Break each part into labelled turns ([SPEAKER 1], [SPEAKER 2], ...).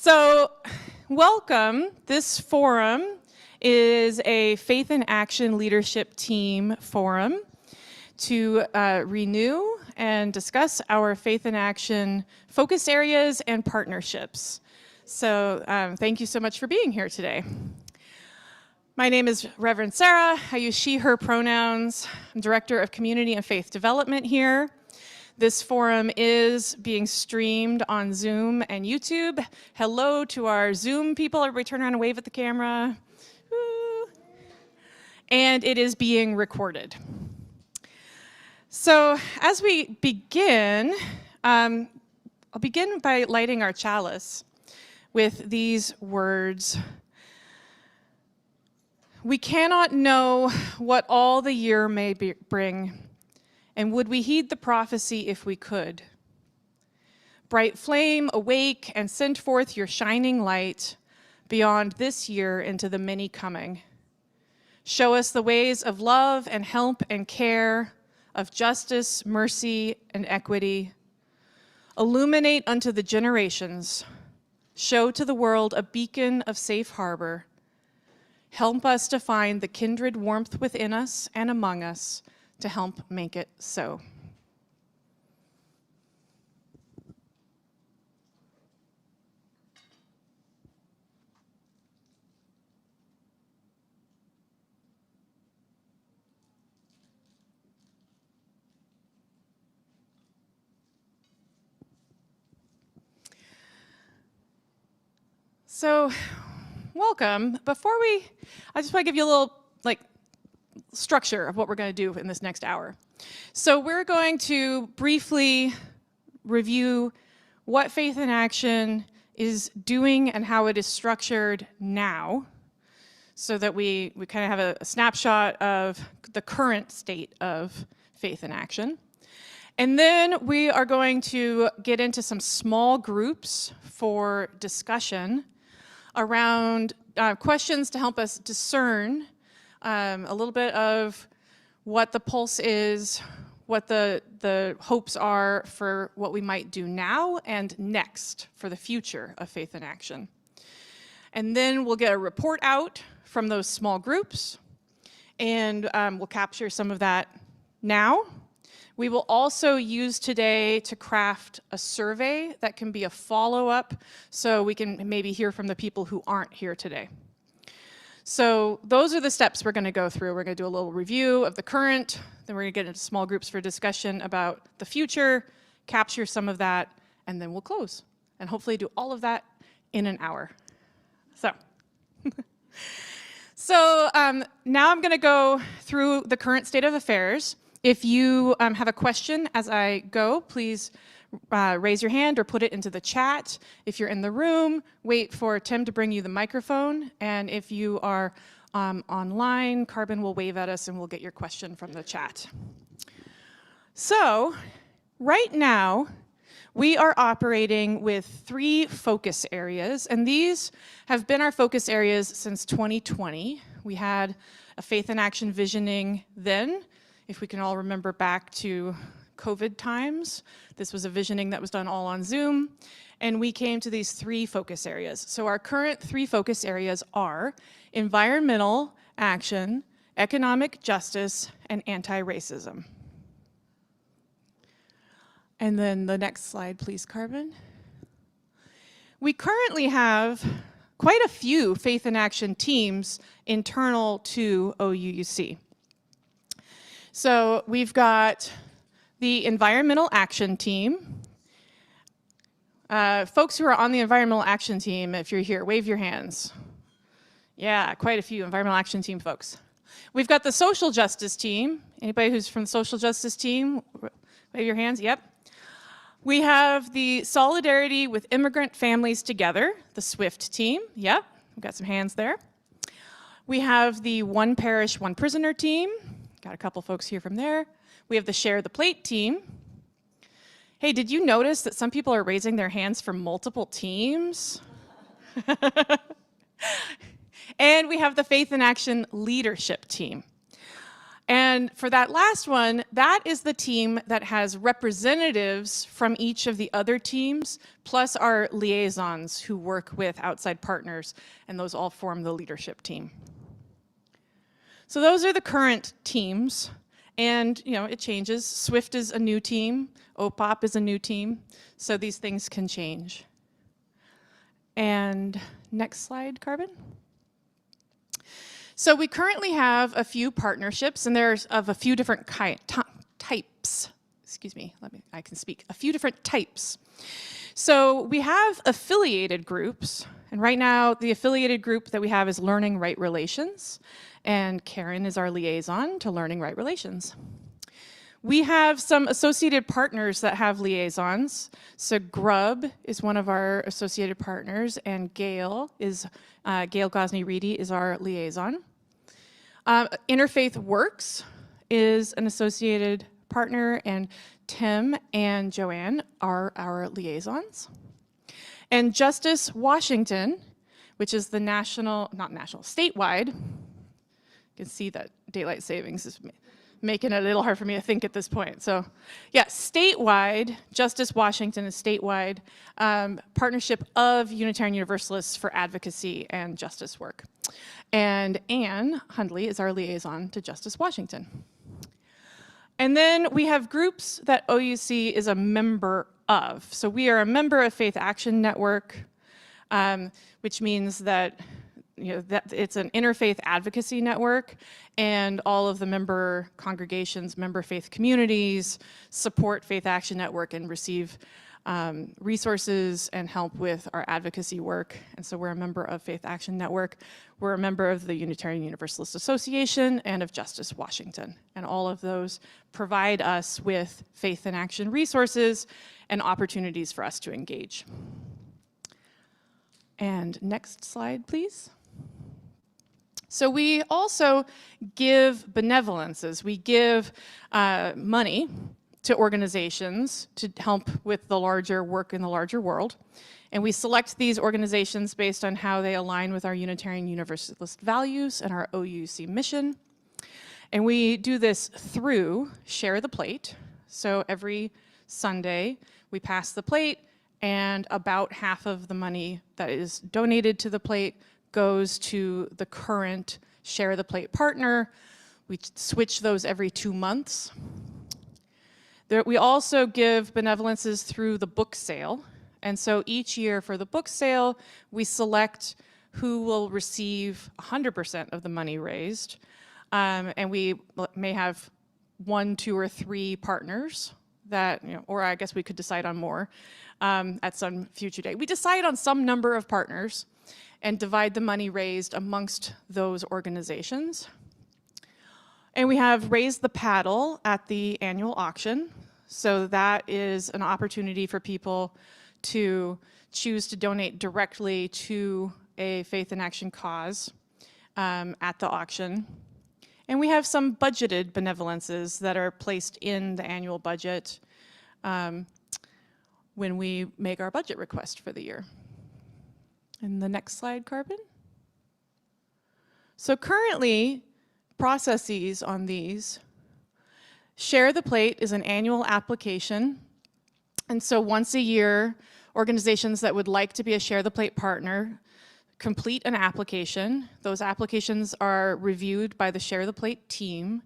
[SPEAKER 1] So, welcome. This forum is a Faith in Action Leadership Team forum to renew and discuss our Faith in Action focus areas and partnerships. So, thank you so much for being here today. My name is Reverend Sarah. I use she, her pronouns. I'm Director of Community and Faith Development here. This forum is being streamed on Zoom and YouTube. Hello to our Zoom people. Everybody turn around and wave at the camera. Woo. And it is being recorded. So as we begin, I'll begin by lighting our chalice with these words. We cannot know what all the year may bring, and would we heed the prophecy if we could? Bright flame, awake, and send forth your shining light beyond this year into the many coming. Show us the ways of love and help and care, of justice, mercy, and equity. Illuminate unto the generations. Show to the world a beacon of safe harbor. Help us to find the kindred warmth within us and among us to help make it so. So, welcome. I just want to give you a little structure of what we're going to do in this next hour. So we're going to briefly review what Faith in Action is doing and how it is structured now, so that we kind of have a snapshot of the current state of Faith in Action. And then we are going to get into some small groups for discussion around questions to help us discern a little bit of what the pulse is, what the hopes are for what we might do now and next for the future of Faith in Action. And then we'll get a report out from those small groups, and we'll capture some of that now. We will also use today to craft a survey that can be a follow-up, so we can maybe hear from the people who aren't here today. So those are the steps we're going to go through. We're going to do a little review of the current, then we're going to get into small groups for discussion about the future, capture some of that, and then we'll close. And hopefully do all of that in an hour. So, now I'm going to go through the current state of affairs. If you have a question as I go, please raise your hand or put it into the chat. If you're in the room, wait for Tim to bring you the microphone. And if you are online, Carbon will wave at us and we'll get your question from the chat. So, right now, we are operating with 3 focus areas, and these have been our focus areas since 2020. We had a Faith in Action visioning then. If we can all remember back to COVID times, this was a visioning that was done all on Zoom, and we came to these 3 focus areas. So our current 3 focus areas are environmental action, economic justice, and anti-racism. And then the next slide, please, Carbon. We currently have quite a few Faith in Action teams internal to OUUC. So we've got the Environmental Action Team. Folks who are on the Environmental Action Team, if you're here, wave your hands. Yeah, quite a few Environmental Action Team folks. We've got the Social Justice Team. Anybody who's from the Social Justice Team, wave your hands, yep. We have the Solidarity with Immigrant Families Together, the SWIFT team, yep, we've got some hands there. We have the One Parish, One Prisoner team. Got a couple folks here from there. We have the Share the Plate team. Hey, did you notice that some people are raising their hands for multiple teams? And we have the Faith in Action leadership team. And for that last one, that is the team that has representatives from each of the other teams, plus our liaisons who work with outside partners, and those all form the leadership team. So those are the current teams, and it changes. SWIFT is a new team, OPOP is a new team, so these things can change. And next slide, Carbon. So we currently have a few partnerships, and there's of a few different types. Excuse me, I can speak. A few different types. So we have affiliated groups, and right now the affiliated group that we have is Learning Right Relations, and Karen is our liaison to Learning Right Relations. We have some associated partners that have liaisons. So Grub is one of our associated partners, and Gail Gosney-Reedy is our liaison. Interfaith Works is an associated partner, and Tim and Joanne are our liaisons. And Justice Washington, which is the statewide. You can see that daylight savings is making it a little hard for me to think at this point. So yeah, statewide, Justice Washington is statewide partnership of Unitarian Universalists for advocacy and justice work. And Anne Hundley is our liaison to Justice Washington. And then we have groups that OUC is a member of. So we are a member of Faith Action Network, which means that that it's an interfaith advocacy network, and all of the member congregations, member faith communities support Faith Action Network and receive resources and help with our advocacy work. And so we're a member of Faith Action Network. We're a member of the Unitarian Universalist Association and of Justice Washington. And all of those provide us with faith in action resources and opportunities for us to engage. And next slide, please. So we also give benevolences. We give money to organizations to help with the larger work in the larger world. And we select these organizations based on how they align with our Unitarian Universalist values and our OUUC mission. And we do this through Share the Plate. So every Sunday, we pass the plate, and about half of the money that is donated to the plate goes to the current Share the Plate partner. We switch those every 2 months. We also give benevolences through the book sale. And so each year for the book sale, we select who will receive 100% of the money raised. And we may have 1, 2, or 3 partners that, or I guess we could decide on more at some future date. We decide on some number of partners and divide the money raised amongst those organizations. And we have Raise the Paddle at the annual auction. So that is an opportunity for people to choose to donate directly to a faith in action cause at the auction. And we have some budgeted benevolences that are placed in the annual budget when we make our budget request for the year. And the next slide, Carbon. So currently, processes on these. Share the Plate is an annual application. And so once a year, organizations that would like to be a Share the Plate partner complete an application. Those applications are reviewed by the Share the Plate team,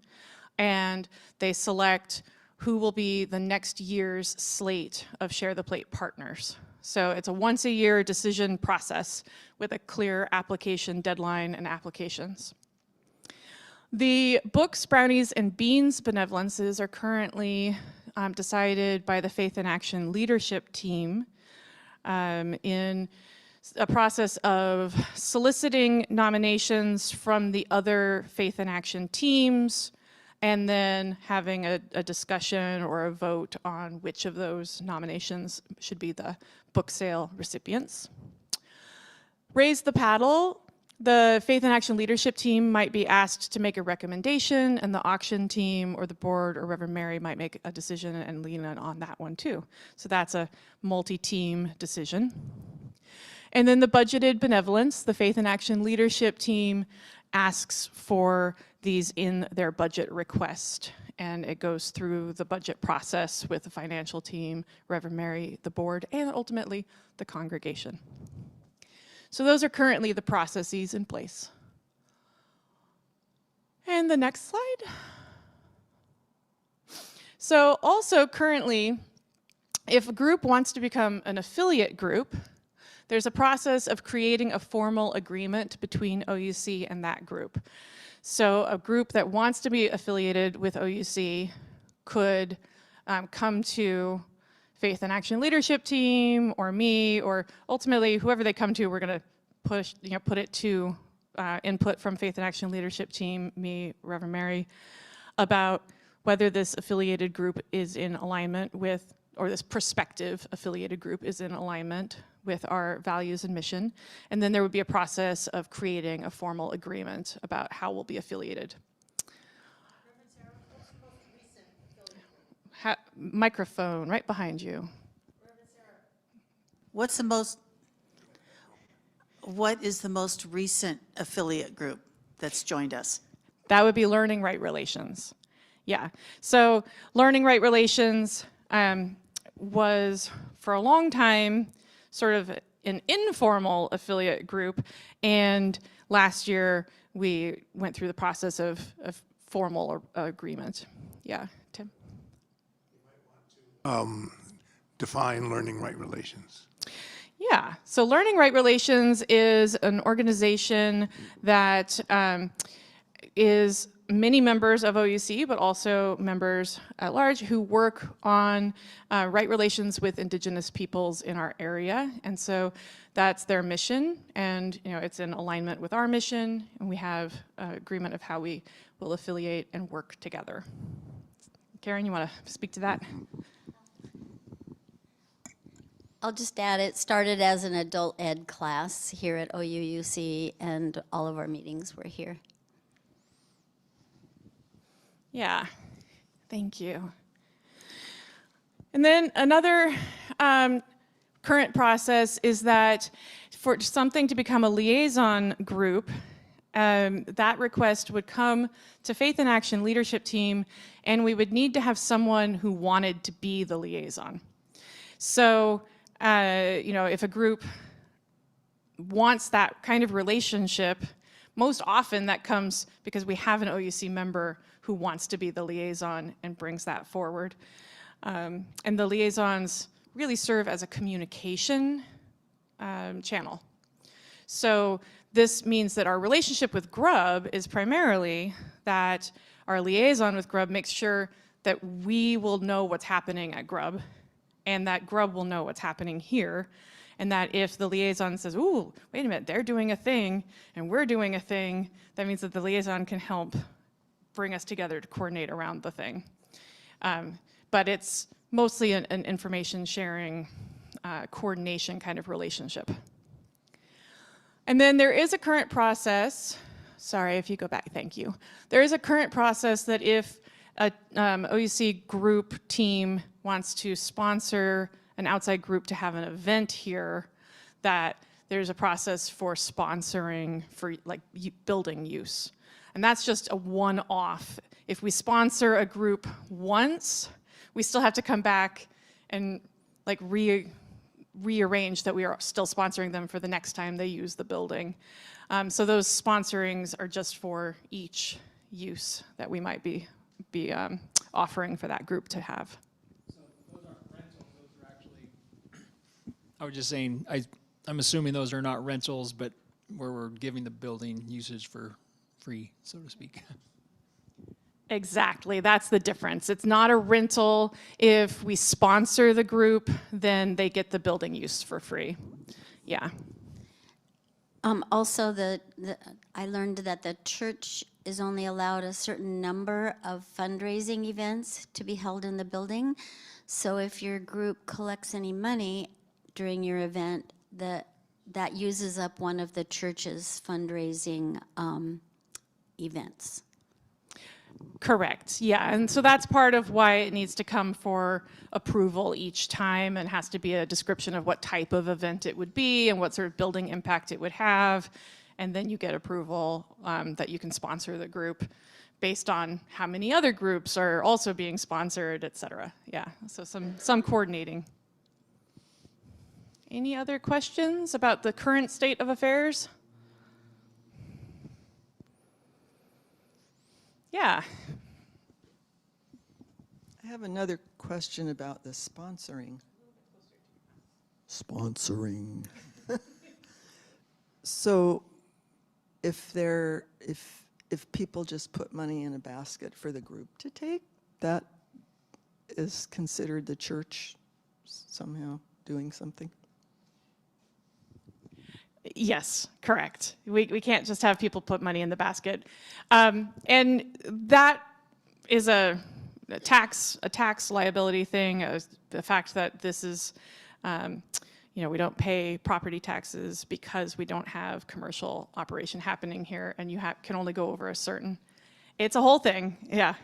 [SPEAKER 1] and they select who will be the next year's slate of Share the Plate partners. So it's a once a year decision process with a clear application deadline and applications. The Books, Brownies, and Beans benevolences are currently decided by the Faith in Action leadership team in a process of soliciting nominations from the other Faith in Action teams, and then having a discussion or a vote on which of those nominations should be the book sale recipients. Raise the Paddle, the Faith in Action leadership team might be asked to make a recommendation, and the auction team or the board or Reverend Mary might make a decision and lean on that one too. So that's a multi-team decision. And then the budgeted benevolence, the Faith in Action leadership team asks for these in their budget request. And it goes through the budget process with the financial team, Reverend Mary, the board, and ultimately the congregation. So those are currently the processes in place. And the next slide. So also currently, if a group wants to become an affiliate group, there's a process of creating a formal agreement between OUC and that group. So a group that wants to be affiliated with OUC could come to Faith and Action Leadership Team or me, or ultimately whoever they come to, we're going to put it to input from Faith and Action Leadership Team, me, Reverend Mary, about whether this affiliated group is in alignment with, or this prospective affiliated group is in alignment with our values and mission. And then there would be a process of creating a formal agreement about how we'll be affiliated. Microphone right behind you.
[SPEAKER 2] What is the most recent affiliate group that's joined us?
[SPEAKER 1] That would be Learning Right Relations. Yeah, so Learning Right Relations was for a long time sort of an informal affiliate group, and last year we went through the process of formal agreement. Yeah, Tim?
[SPEAKER 3] You might want to define Learning Right Relations.
[SPEAKER 1] Yeah, so Learning Right Relations is an organization that is many members of OUC, but also members at large who work on right relations with Indigenous peoples in our area. And so that's their mission, and it's in alignment with our mission, and we have an agreement of how we will affiliate and work together. Karen, you want to speak to that?
[SPEAKER 4] I'll just add, it started as an adult ed class here at OUUC, and all of our meetings were here.
[SPEAKER 1] Yeah, thank you. And then another current process is that for something to become a liaison group, that request would come to Faith and Action Leadership Team, and we would need to have someone who wanted to be the liaison. So, if a group wants that kind of relationship, most often that comes because we have an OUC member who wants to be the liaison and brings that forward. And the liaisons really serve as a communication channel. So this means that our relationship with GRUB is primarily that our liaison with GRUB makes sure that we will know what's happening at GRUB, and that GRUB will know what's happening here, and that if the liaison says, ooh, wait a minute, they're doing a thing, and we're doing a thing, that means that the liaison can help bring us together to coordinate around the thing. But it's mostly an information sharing, coordination kind of relationship. And then there is a current process, sorry if you go back, thank you. There is a current process that if a OUC group team wants to sponsor an outside group to have an event here, that there's a process for sponsoring for like building use. And that's just a one-off. If we sponsor a group once, we still have to come back and like rearrange that we are still sponsoring them for the next time they use the building. So those sponsorings are just for each use that we might be offering for that group to have.
[SPEAKER 5] So those aren't rentals, those are actually, I was just saying, I'm assuming those are not rentals, but where we're giving the building usage for free, so to speak.
[SPEAKER 1] Exactly, that's the difference. It's not a rental. If we sponsor the group, then they get the building use for free. Yeah.
[SPEAKER 4] Also, I learned that the church is only allowed a certain number of fundraising events to be held in the building. So if your group collects any money during your event, that uses up one of the church's fundraising events.
[SPEAKER 1] Correct, yeah, and so that's part of why it needs to come for approval each time, and has to be a description of what type of event it would be and what sort of building impact it would have, and then you get approval that you can sponsor the group. based on how many other groups are also being sponsored, et cetera. Yeah, so some coordinating. Any other questions about the current state of affairs? Yeah.
[SPEAKER 6] I have another question about the sponsoring. Sponsoring. So if people just put money in a basket for the group to take, that is considered the church somehow doing something?
[SPEAKER 1] Yes, correct. We can't just have people put money in the basket. And that is a tax liability thing. The fact that this is, we don't pay property taxes because we don't have commercial operation happening here, and you can only go over a certain. It's a whole thing. Yeah,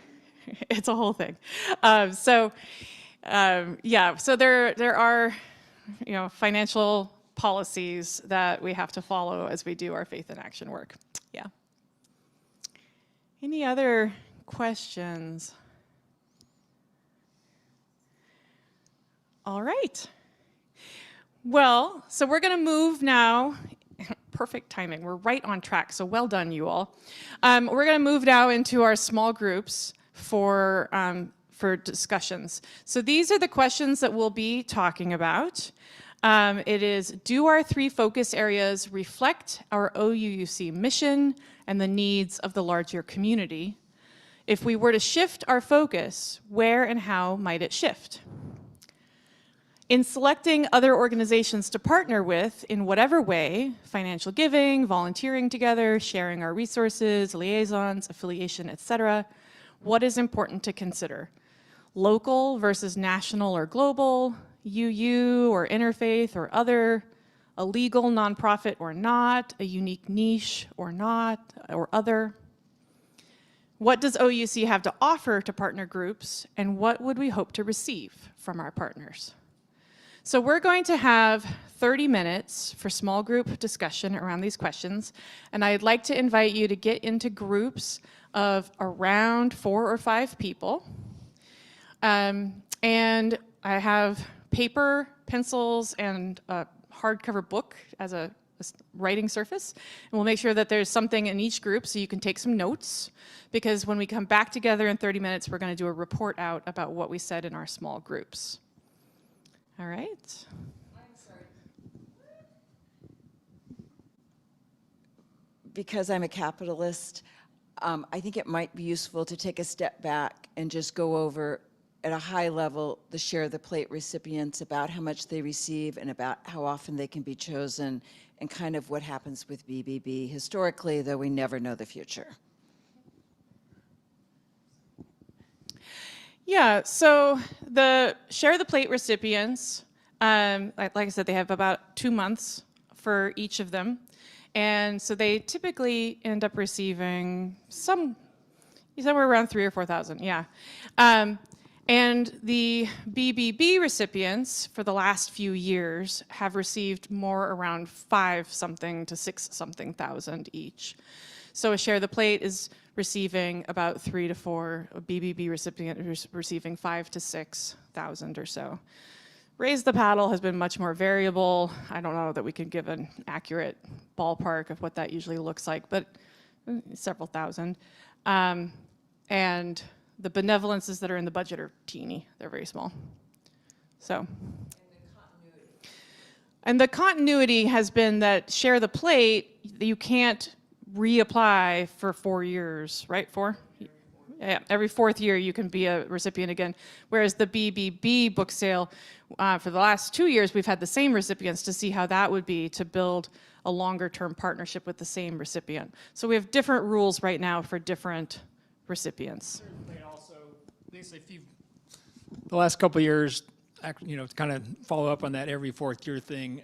[SPEAKER 1] it's a whole thing. So there are, financial policies that we have to follow as we do our faith in action work. Yeah. Any other questions? All right. Well, so we're going to move now. Perfect timing. We're right on track. So well done, you all. We're going to move now into our small groups for discussions. So these are the questions that we'll be talking about. It is, do our 3 focus areas reflect our OUUC mission and the needs of the larger community? If we were to shift our focus, where and how might it shift? In selecting other organizations to partner with in whatever way, financial giving, volunteering together, sharing our resources, liaisons, affiliation, etc., what is important to consider? Local versus national or global, UU or interfaith or other, a legal nonprofit or not, a unique niche or not, or other. What does OUC have to offer to partner groups, and what would we hope to receive from our partners? So we're going to have 30 minutes for small group discussion around these questions, and I'd like to invite you to get into groups of around 4 or 5 people. And I have paper, pencils, and a hardcover book as a writing surface. And we'll make sure that there's something in each group so you can take some notes, because when we come back together in 30 minutes, we're going to do a report out about what we said in our small groups. All right.
[SPEAKER 7] I'm sorry. Because I'm a capitalist, I think it might be useful to take a step back and just go over at a high level the share the plate recipients, about how much they receive and about how often they can be chosen, and kind of what happens with BBB historically, though we never know the future.
[SPEAKER 1] Yeah, so the share the plate recipients, like I said, they have about 2 months for each of them. And so they typically end up receiving somewhere around 3,000 or 4,000, yeah. And the BBB recipients for the last few years have received more around 5-something to 6-something thousand each. So a share the plate is receiving about 3 to 4, a BBB recipient is receiving 5,000 to 6,000 or so. Raise the paddle has been much more variable. I don't know that we can give an accurate ballpark of what that usually looks like, but several thousand. And the benevolences that are in the budget are teeny. They're very small. So. And the continuity has been that share the plate, you can't reapply for 4 years, right? 4? Yeah, every 4th year you can be a recipient again. Whereas the BBB book sale, for the last 2 years, we've had the same recipients to see how that would be to build a longer term partnership with the same recipient. So we have different rules right now for different recipients.
[SPEAKER 5] Also, at least if you've, the last couple of years, to kind of follow up on that every 4th year thing,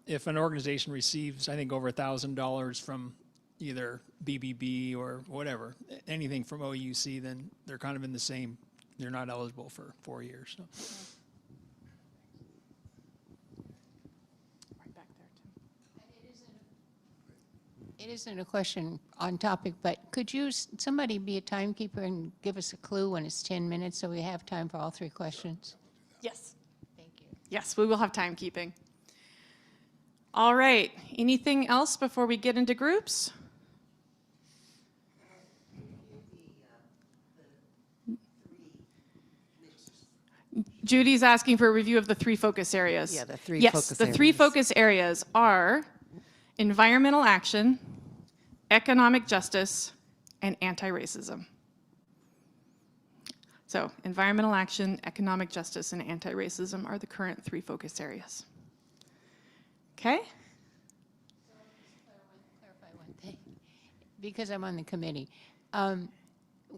[SPEAKER 5] if an organization receives, I think, over $1,000 from either BBB or whatever, anything from OUC, then they're kind of in the same, they're not eligible for 4 years. So.
[SPEAKER 1] Right back there, too.
[SPEAKER 8] It isn't a question on topic, but could you, somebody be a timekeeper and give us a clue when it's 10 minutes so we have time for all 3 questions?
[SPEAKER 1] Yes.
[SPEAKER 8] Thank you.
[SPEAKER 1] Yes, we will have timekeeping. All right. Anything else before we get into groups? Judy's asking for a review of the 3 focus areas.
[SPEAKER 9] Yeah, the 3
[SPEAKER 1] yes,
[SPEAKER 9] focus
[SPEAKER 1] the 3
[SPEAKER 9] areas.
[SPEAKER 1] focus areas are environmental action, economic justice, and anti-racism. So environmental action, economic justice, and anti-racism are the current 3 focus areas. Okay?
[SPEAKER 8] Clarify one thing, because I'm on the committee.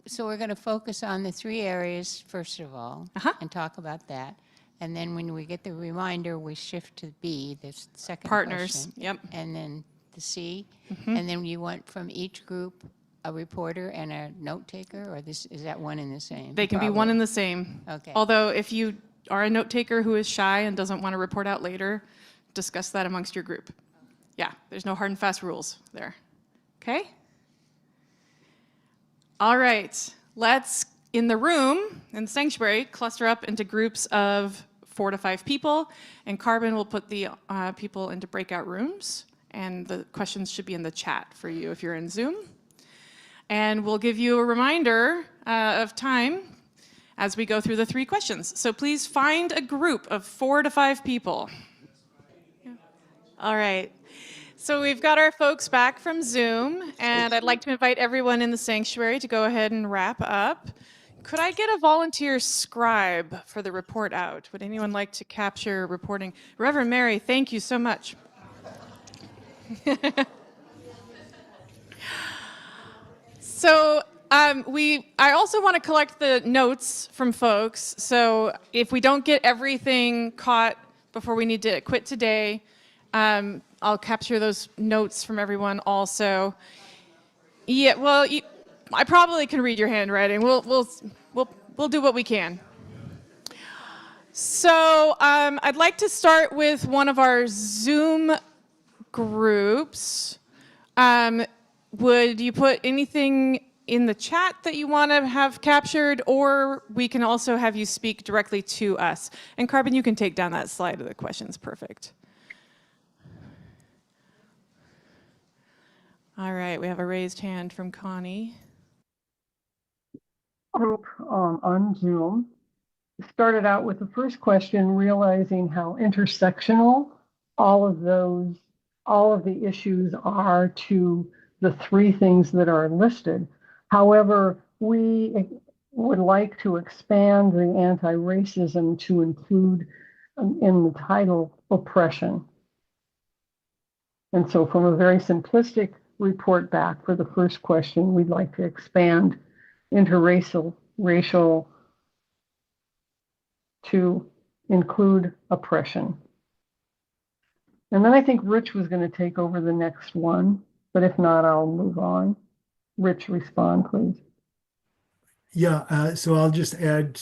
[SPEAKER 8] So we're going to focus on the 3 areas, first of all, and talk about that. And then when we get the reminder, we shift to B, the second
[SPEAKER 1] Partners,
[SPEAKER 8] question.
[SPEAKER 1] yep.
[SPEAKER 8] And then the C. And then you want from each group a reporter and a note taker, or is that one and the same?
[SPEAKER 1] They can be one and the same.
[SPEAKER 8] Okay.
[SPEAKER 1] Although if you are a note taker who is shy and doesn't want to report out later, discuss that amongst your group. Yeah, there's no hard and fast rules there. Okay? All right, let's, in the room, in the sanctuary, cluster up into groups of 4 to 5 people, and Carbon will put the people into breakout rooms, and the questions should be in the chat for you if you're in Zoom. And we'll give you a reminder of time as we go through the 3 questions. So please find a group of 4 to 5 people. Yeah. All right. So we've got our folks back from Zoom, and I'd like to invite everyone in the sanctuary to go ahead and wrap up. Could I get a volunteer scribe for the report out? Would anyone like to capture reporting? Reverend Mary, thank you so much. So I also want to collect the notes from folks. So if we don't get everything caught before we need to quit today, I'll capture those notes from everyone also. Yeah, well, I probably can read your handwriting. We'll do what we can. So I'd like to start with one of our Zoom groups. Would you put anything in the chat that you want to have captured, or we can also have you speak directly to us? And Carbon, you can take down that slide of the questions. Perfect. All right, we have a raised hand from Connie.
[SPEAKER 10] Group on Zoom started out with the first question, realizing how intersectional all of the issues are to the 3 things that are listed. However, we would like to expand the anti-racism to include in the title oppression. And so from a very simplistic report back for the first question, we'd like to expand racial to include oppression. And then I think Rich was going to take over the next one, but if not, I'll move on. Rich, respond, please.
[SPEAKER 11] Yeah, so I'll just add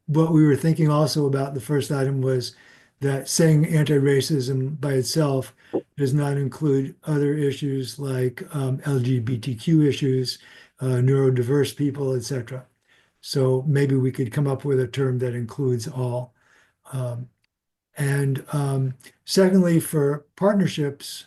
[SPEAKER 11] what we were thinking also about the first item was that saying anti-racism by itself does not include other issues like LGBTQ issues, neurodiverse people, etc. So maybe we could come up with a term that includes all. Secondly, for partnerships,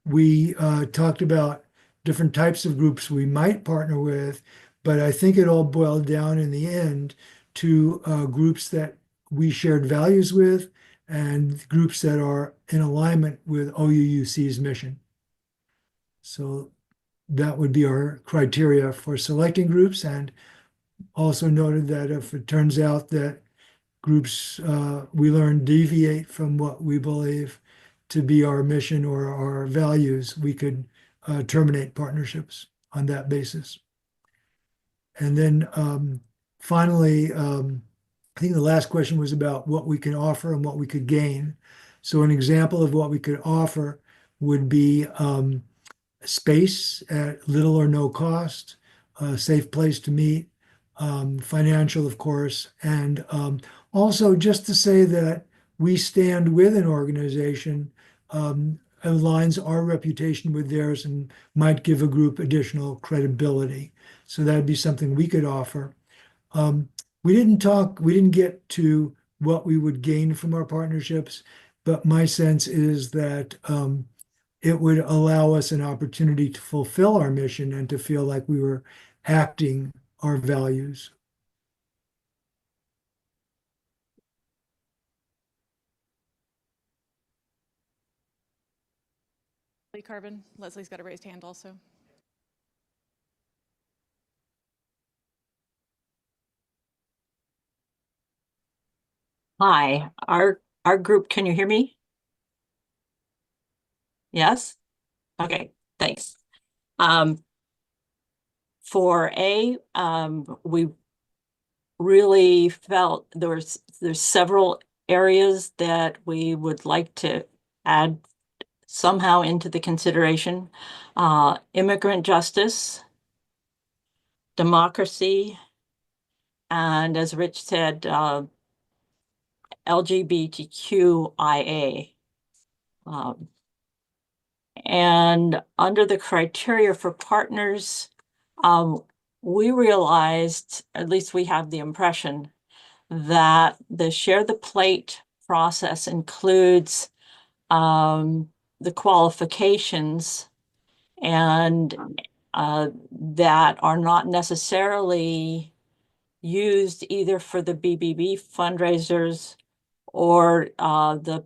[SPEAKER 11] we talked about different types of groups we might partner with, but I think it all boiled down in the end to groups that we shared values with and groups that are in alignment with OUUC's mission. So that would be our criteria for selecting groups, and also noted that if it turns out that groups we learn deviate from what we believe to be our mission or our values, we could terminate partnerships on that basis. And then finally, I think the last question was about what we can offer and what we could gain. So an example of what we could offer would be space at little or no cost, a safe place to meet, financial, of course, and also just to say that we stand with an organization aligns our reputation with theirs and might give a group additional credibility. So that'd be something we could offer. We didn't get to what we would gain from our partnerships, but my sense is that it would allow us an opportunity to fulfill our mission and to feel like we were acting our values.
[SPEAKER 1] Carbon. Leslie's got a raised hand also.
[SPEAKER 9] Hi, our group, can you hear me? Yes? Okay, thanks. We really felt there's several areas that we would like to add somehow into the consideration. Immigrant justice, democracy, and as Rich said, LGBTQIA. And under the criteria for partners, we realized, at least we have the impression, that the share the plate process includes the qualifications and that are not necessarily used either for the BBB fundraisers or the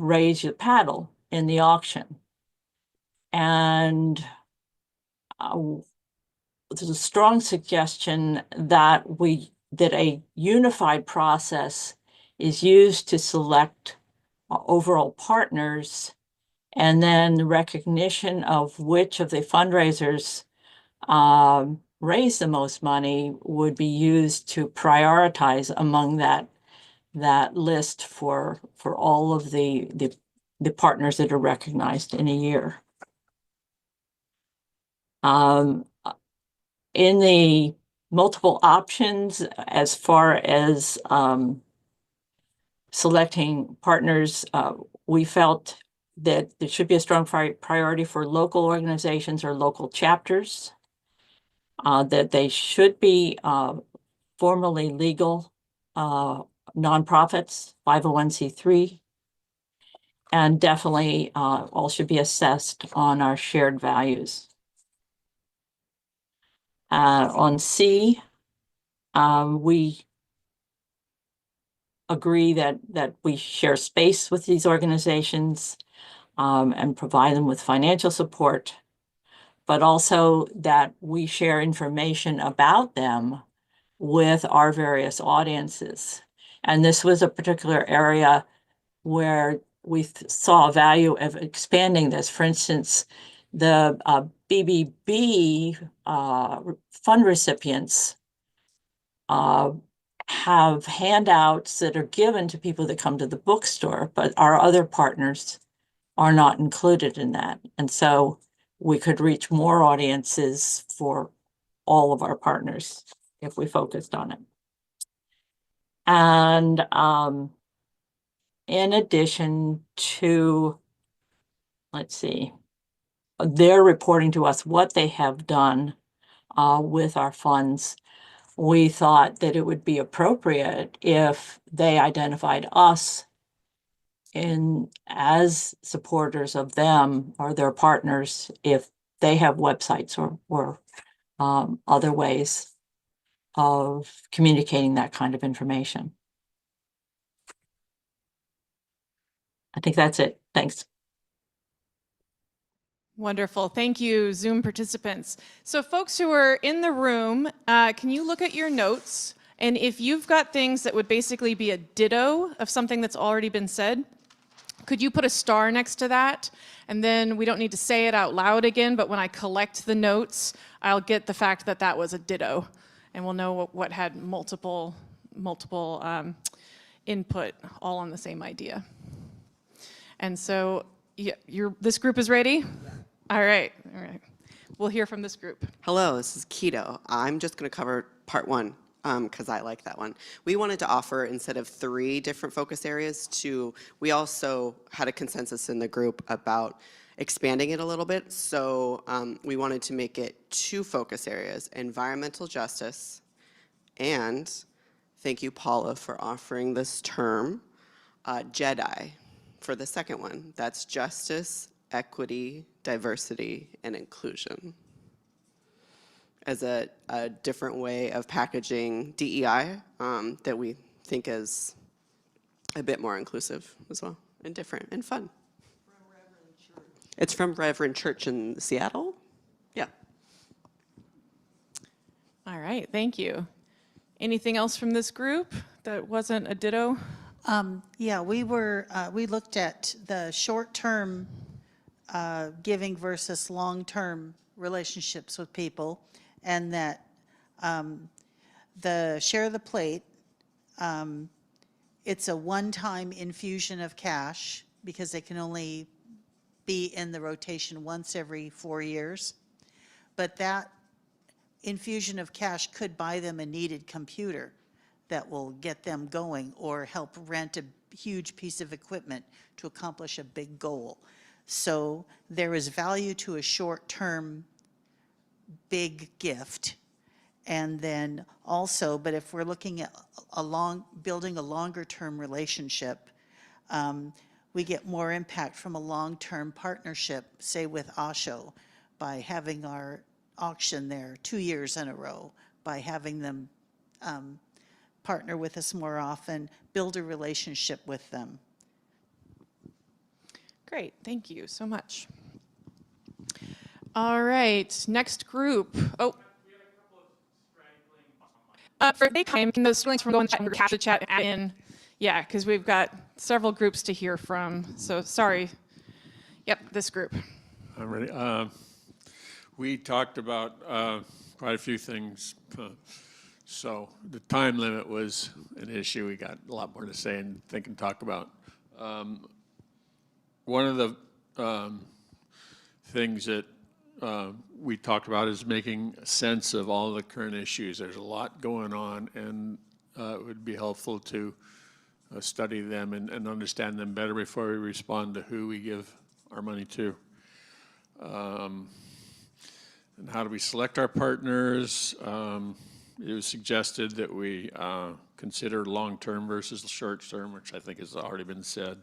[SPEAKER 9] raise your paddle in the auction. And there's a strong suggestion that a unified process is used to select overall partners, and then the recognition of which of the fundraisers raise the most money would be used to prioritize among that list for all of the partners that are recognized in a year. In the multiple options, as far as selecting partners, we felt that there should be a strong priority for local organizations or local chapters, that they should be formally legal nonprofits, 501c3, and definitely all should be assessed on our shared values. On C, we agree that we share space with these organizations and provide them with financial support, but also that we share information about them with our various audiences. And this was a particular area where we saw value of expanding this. For instance, the BBB fund recipients have handouts that are given to people that come to the bookstore, but our other partners are not included in that. And so we could reach more audiences for all of our partners if we focused on it. And in addition to, let's see, they're reporting to us what they have done with our funds, we thought that it would be appropriate if they identified us as supporters of them or their partners, if they have websites or other ways of communicating that kind of information. I think that's it. Thanks.
[SPEAKER 1] Wonderful. Thank you, Zoom participants. So folks who are in the room, can you look at your notes? And if you've got things that would basically be a ditto of something that's already been said, could you put a star next to that? And then we don't need to say it out loud again, but when I collect the notes, I'll get the fact that that was a ditto. And we'll know what had multiple input, all on the same idea. And so this group is ready? Yeah. All right. We'll hear from this group.
[SPEAKER 12] Hello, this is Keto. I'm just going to cover part one. because I like that one. We wanted to offer, instead of 3 different focus areas, we also had a consensus in the group about expanding it a little bit. So we wanted to make it 2 focus areas: environmental justice, and thank you, Paula, for offering this term, JEDI, for the second one. That's justice, equity, diversity, and inclusion, as a different way of packaging DEI that we think is a bit more inclusive as well, and different and fun. From Reverend Church. It's from Reverend Church in Seattle. Yeah.
[SPEAKER 1] All right, thank you. Anything else from this group that wasn't a ditto?
[SPEAKER 2] Yeah, we looked at the short-term giving versus long-term relationships with people, and that the share the plate, it's a one-time infusion of cash because it can only be in the rotation once every 4 years. But that infusion of cash could buy them a needed computer that will get them going, or help rent a huge piece of equipment to accomplish a big goal. So there is value to a short-term big gift. And then also, but if we're looking at building a longer-term relationship, we get more impact from a long-term partnership, say with Osho, by having our auction there 2 years in a row, by having them partner with us more often, build a relationship with them.
[SPEAKER 1] Great, thank you so much. All right, next group. Oh. For the time, can those links from going to chat and chat add in? Yeah, because we've got several groups to hear from. So sorry. Yep, this group.
[SPEAKER 13] I'm ready. We talked about quite a few things. So the time limit was an issue. We got a lot more to say and think and talk about. One of the things that we talked about is making sense of all the current issues. There's a lot going on, and it would be helpful to study them and understand them better before we respond to who we give our money to. And how do we select our partners? It was suggested that we consider long-term versus short-term, which I think has already been said.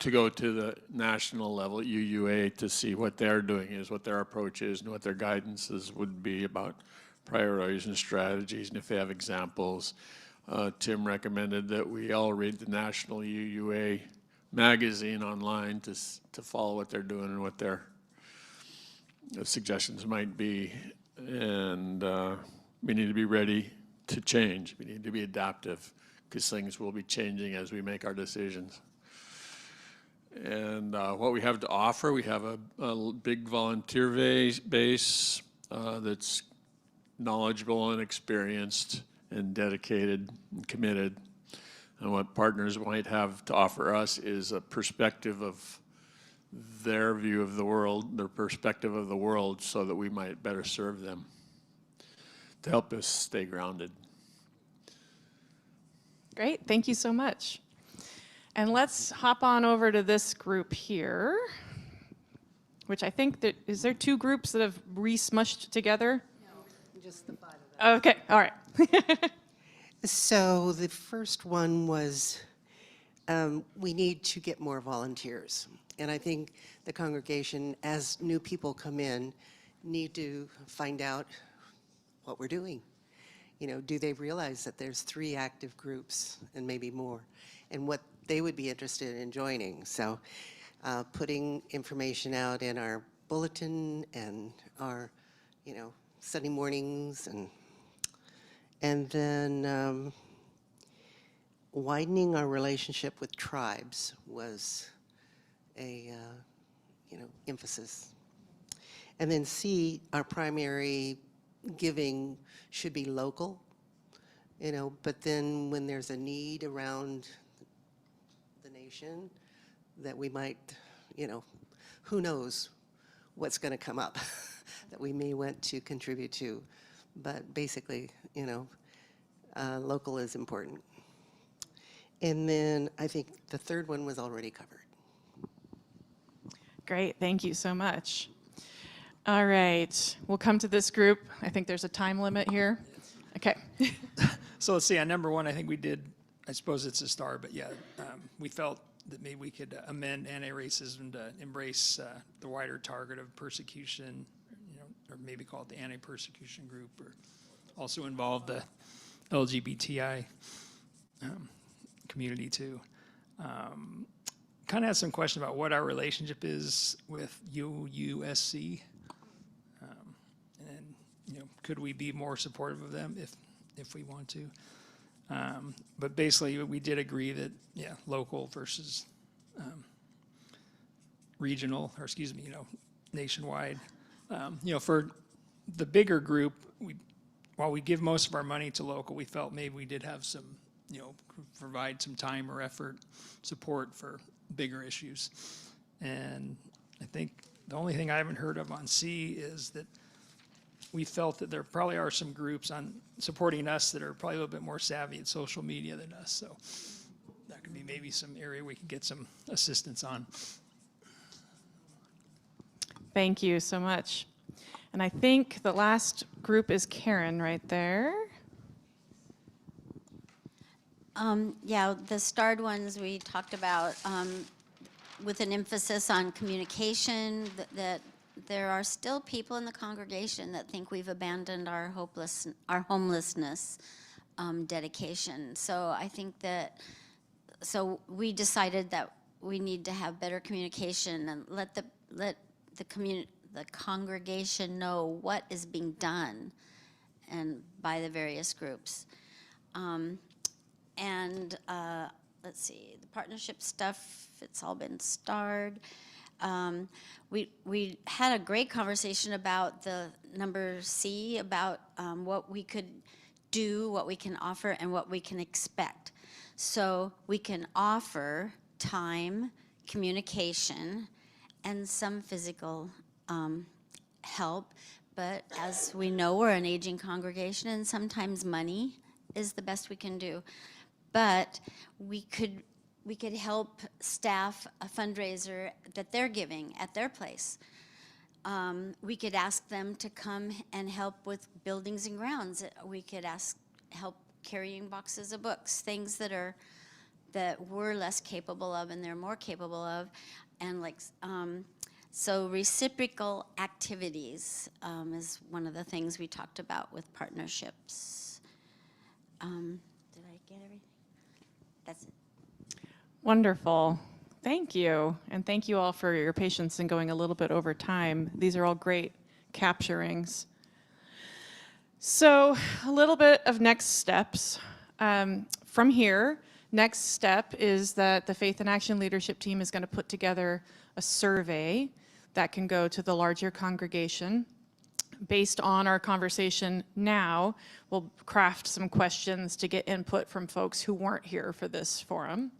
[SPEAKER 13] To go to the national level, UUA, to see what they're doing is, what their approach is, and what their guidances would be about priorities and strategies, and if they have examples. Tim recommended that we all read the national UUA magazine online to follow what they're doing and what their suggestions might be. And we need to be ready to change. We need to be adaptive, because things will be changing as we make our decisions. And what we have to offer, we have a big volunteer base that's knowledgeable and experienced and dedicated and committed. And what partners might have to offer us is a perspective of their view of the world, their perspective of the world, so that we might better serve them, to help us stay grounded.
[SPEAKER 1] Great, thank you so much. And let's hop on over to this group here, which I think that, is there 2 groups that have re-smushed together?
[SPEAKER 14] No, just the 5 of them.
[SPEAKER 1] Okay, all right.
[SPEAKER 14] So the first one was we need to get more volunteers. And I think the congregation, as new people come in, need to find out what we're doing. You know, do they realize that there's 3 active groups and maybe more, and what they would be interested in joining? So putting information out in our bulletin and our, Sunday mornings, and then widening our relationship with tribes was a, emphasis. And then C, our primary giving should be local, but then when there's a need around the nation, that we might, who knows what's going to come up. that we may want to contribute to. But basically, you know, local is important. And then I think the third one was already covered.
[SPEAKER 1] Great, thank you so much. All right, we'll come to this group. I think there's a time limit here. Okay.
[SPEAKER 5] So let's see, on number one, I think we did, I suppose it's a star, but yeah, we felt that maybe we could amend anti-racism to embrace the wider target of persecution, you know, or maybe call it the anti-persecution group, or also involve the LGBTI community too. Kind of has some question about what our relationship is with OUUC. And, you know, could we be more supportive of them if we want to? But basically, we did agree that, yeah, local versus regional, or excuse me, you know, nationwide. You know, for the bigger group, while we give most of our money to local, we felt maybe we did have some, you know, provide some time or effort, support for bigger issues. And I think the only thing I haven't heard of on C is that we felt that there probably are some groups on supporting us that are probably a little bit more savvy at social media than us. So that could be maybe some area we could get some assistance on.
[SPEAKER 1] Thank you so much. And I think the last group is Karen right there.
[SPEAKER 4] Yeah, the starred ones we talked about with an emphasis on communication, that there are still people in the congregation that think we've abandoned our homelessness dedication. So I think that, so we decided that we need to have better communication and let the congregation know what is being done and by the various groups. Let's see, the partnership stuff, it's all been starred. We had a great conversation about the number C, about what we could do, what we can offer, and what we can expect. So we can offer time, communication, and some physical help. But as we know, we're an aging congregation, and sometimes money is the best we can do. But we could help staff a fundraiser that they're giving at their place. We could ask them to come and help with buildings and grounds. We could help carrying boxes of books, things that we're less capable of and they're more capable of, and so reciprocal activities is one of the things we talked about with partnerships. Did I get everything? That's it.
[SPEAKER 1] Wonderful. Thank you. And thank you all for your patience in going a little bit over time. These are all great capturings. So a little bit of next steps. From here, next step is that the Faith in Action leadership team is going to put together a survey that can go to the larger congregation. Based on our conversation now, we'll craft some questions to get input from folks who weren't here for this forum.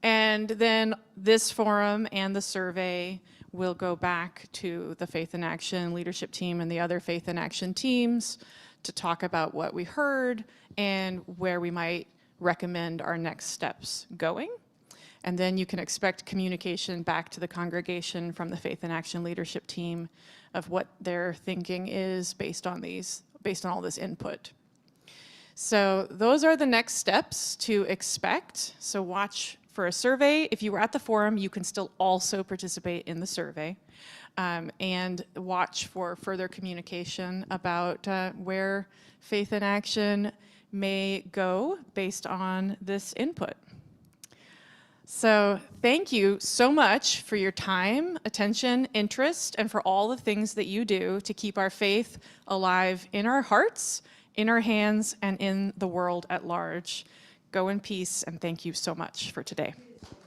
[SPEAKER 1] And then this forum and the survey will go back to the Faith in Action leadership team and the other Faith in Action teams to talk about what we heard and where we might recommend our next steps going. And then you can expect communication back to the congregation from the Faith in Action leadership team of what their thinking is based on all this input. So those are the next steps to expect. So watch for a survey. If you were at the forum, you can still also participate in the survey, and watch for further communication about where Faith in Action may go based on this input. So thank you so much for your time, attention, interest, and for all the things that you do to keep our faith alive in our hearts, in our hands, and in the world at large. Go in peace, and thank you so much for today.